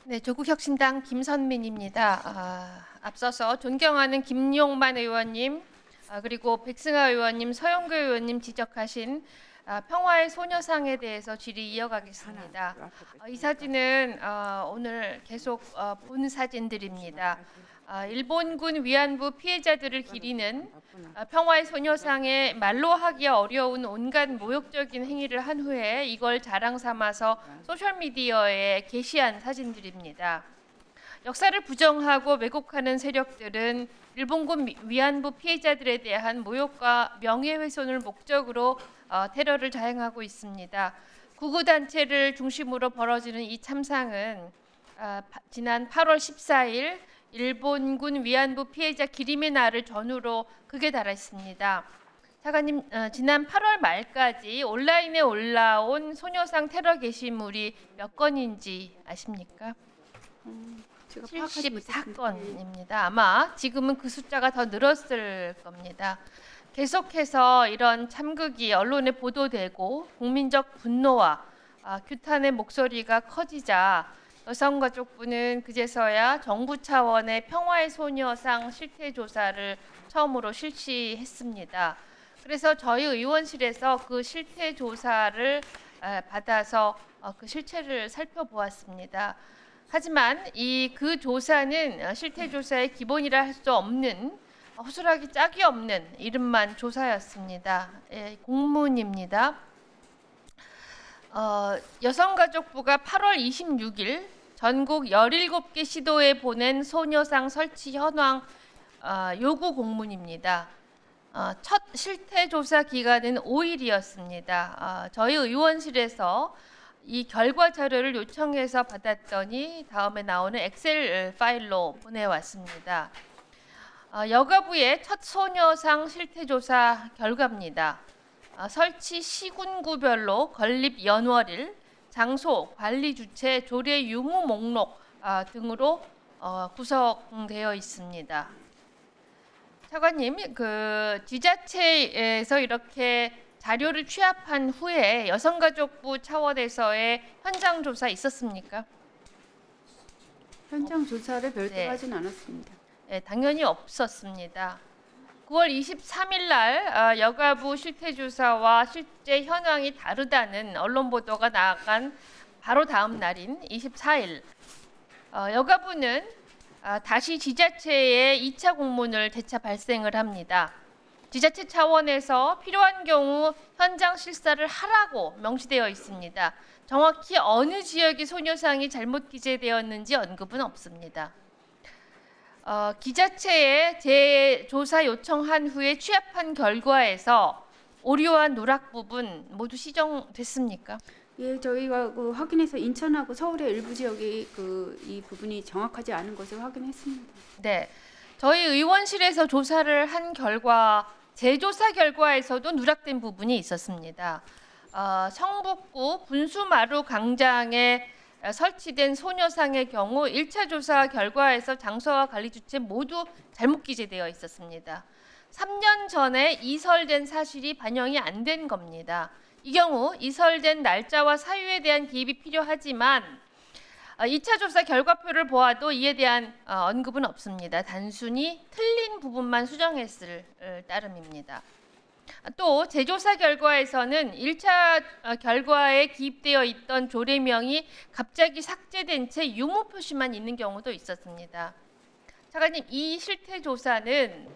네, 조국혁신당 김선민입니다. 앞서서 존경하는 김용만 의원님, 그리고 백승하 의원님, 서영교 의원님 지적하신 평화의 소녀상에 대해서 질의 이어가겠습니다. 이 사진은 오늘 계속 본 사진들입니다. 일본군 위안부 피해자들을 기리는 평화의 소녀상에 말로 하기 어려운 온갖 모욕적인 행위를 한 후에 이걸 자랑 삼아서 소셜미디어에 게시한 사진들입니다. 역사를 부정하고 왜곡하는 세력들은 일본군 위안부 피해자들에 대한 모욕과 명예훼손을 목적으로 테러를 자행하고 있습니다. 구구단체를 중심으로 벌어지는 이 참상은 지난 8월 14일 일본군 위안부 피해자 기림의 날을 전후로 극에 달했습니다. 차관님, 지난 8월 말까지 온라인에 올라온 소녀상 테러 게시물이 몇 건인지 아십니까? 74건입니다. 아마 지금은 그 숫자가 더 늘었을 겁니다. 계속해서 이런 참극이 언론에 보도되고 국민적 분노와 규탄의 목소리가 커지자 여성가족부는 그제서야 정부 차원의 평화의 소녀상 실태 조사를 처음으로 실시했습니다. 그래서 저희 의원실에서 그 실태 조사를 받아서 그 실체를 살펴보았습니다. 하지만 그 조사는 실태 조사의 기본이라 할 수 없는 허술하기 짝이 없는 이름만 조사였습니다. 공문입니다. 여성가족부가 8월 26일 전국 17개 시도에 보낸 소녀상 설치 현황 요구 공문입니다. 첫 실태 조사 기간은 5일이었습니다. 저희 의원실에서 이 결과 자료를 요청해서 받았더니 다음에 나오는 엑셀 파일로 보내왔습니다. 여가부의 첫 소녀상 실태 조사 결과입니다. 설치 시군구별로 건립 연월일, 장소, 관리 주체, 조례 유무 목록 등으로 구성되어 있습니다. 차관님, 그 지자체에서 이렇게 자료를 취합한 후에 여성가족부 차원에서의 현장 조사 있었습니까? 현장 조사를 별도로 네. 하진 않았습니다. 네, 당연히 없었습니다. 9월 23일 날 여가부 실태조사와 실제 현황이 다르다는 언론 보도가 나간 바로 다음 날인 24일 여가부는 다시 지자체에 2차 공문을 재차 발생을 합니다. 지자체 차원에서 필요한 경우 현장 실사를 하라고 명시되어 있습니다. 정확히 어느 지역의 소녀상이 잘못 기재되었는지 언급은 없습니다. 기자체에 재조사 요청한 후에 취합한 결과에서 오류와 누락 부분 모두 시정됐습니까? 예, 저희가 확인해서 인천하고 서울의 일부 지역이 이 부분이 정확하지 않은 것을 확인했습니다. 네, 저희 의원실에서 조사를 한 결과 재조사 결과에서도 누락된 부분이 있었습니다. 성북구 분수마루 광장에 설치된 소녀상의 경우 1차 조사 결과에서 장소와 관리 주체 모두 잘못 기재되어 있었습니다. 3년 전에 이설된 사실이 반영이 안 된 겁니다. 이 경우 이설된 날짜와 사유에 대한 기입이 필요하지만 2차 조사 결과표를 보아도 이에 대한 언급은 없습니다. 단순히 틀린 부분만 수정했을 따름입니다. 또 재조사 결과에서는 1차 결과에 기입되어 있던 조례명이 갑자기 삭제된 채 유무 표시만 있는 경우도 있었습니다. 차관님, 이 실태 조사는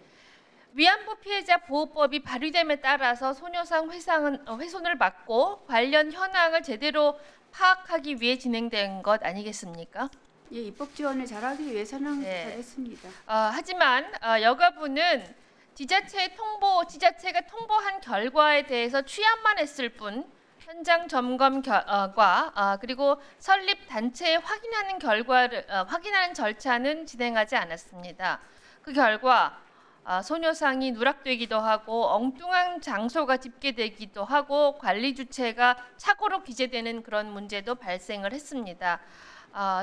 위안부 피해자 보호법이 발의됨에 따라서 소녀상 훼손을 막고 관련 현황을 제대로 파악하기 위해 진행된 것 아니겠습니까? 예, 입법 지원을 잘하기 위해서는 네. 잘했습니다. 하지만 여가부는 지자체가 통보한 결과에 대해서 취합만 했을 뿐 현장 점검과 그리고 설립 단체에 확인하는 절차는 진행하지 않았습니다. 그 결과 소녀상이 누락되기도 하고 엉뚱한 장소가 집계되기도 하고 관리 주체가 착오로 기재되는 그런 문제도 발생을 했습니다.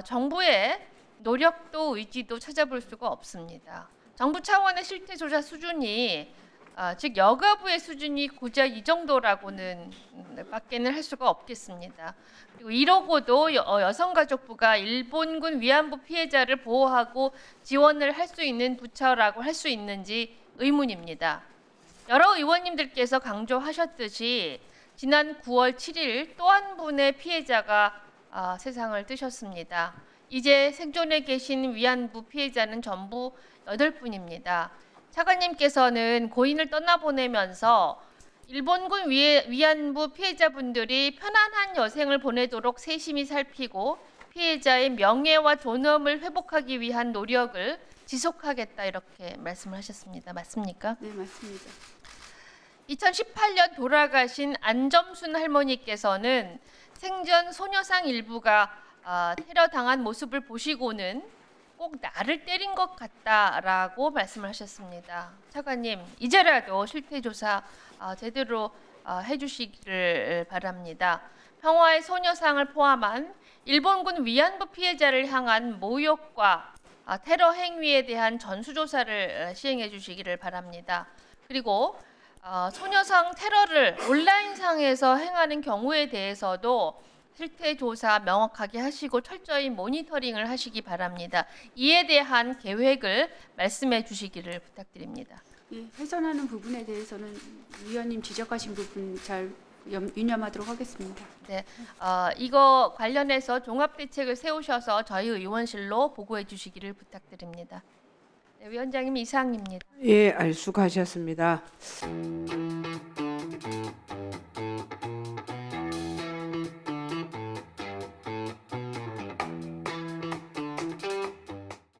정부의 노력도 의지도 찾아볼 수가 없습니다. 정부 차원의 실태 조사 수준이 즉 여가부의 수준이 고작 이 정도라고는 밖에는 할 수가 없겠습니다. 그리고 이러고도 여성가족부가 일본군 위안부 피해자를 보호하고 지원을 할 수 있는 부처라고 할 수 있는지 의문입니다. 여러 의원님들께서 강조하셨듯이 지난 9월 7일 또 한 분의 피해자가 세상을 뜨셨습니다. 이제 생존해 계신 위안부 피해자는 전부 8분입니다. 차관님께서는 고인을 떠나보내면서 일본군 위안부 피해자분들이 편안한 여생을 보내도록 세심히 살피고 피해자의 명예와 존엄을 회복하기 위한 노력을 지속하겠다 이렇게 말씀을 하셨습니다. 맞습니까? 네, 맞습니다. 2018년 돌아가신 안점순 할머니께서는 생전 소녀상 일부가 테러 당한 모습을 보시고는 꼭 나를 때린 것 같다라고 말씀을 하셨습니다. 차관님, 이제라도 실태조사 제대로 해주시기를 바랍니다. 평화의 소녀상을 포함한 일본군 위안부 피해자를 향한 모욕과 테러 행위에 대한 전수조사를 시행해 주시기를 바랍니다. 그리고 소녀상 테러를 온라인상에서 행하는 경우에 대해서도 실태 조사 명확하게 하시고 철저히 모니터링을 하시기 바랍니다. 이에 대한 계획을 말씀해 주시기를 부탁드립니다. 예, 훼손하는 부분에 대해서는 위원님 지적하신 부분 잘 유념하도록 하겠습니다. 네, 이거 관련해서 종합 대책을 세우셔서 저희 의원실로 보고해 주시기를 부탁드립니다. 네, 위원장님 이상입니다. 예, 수고하셨습니다.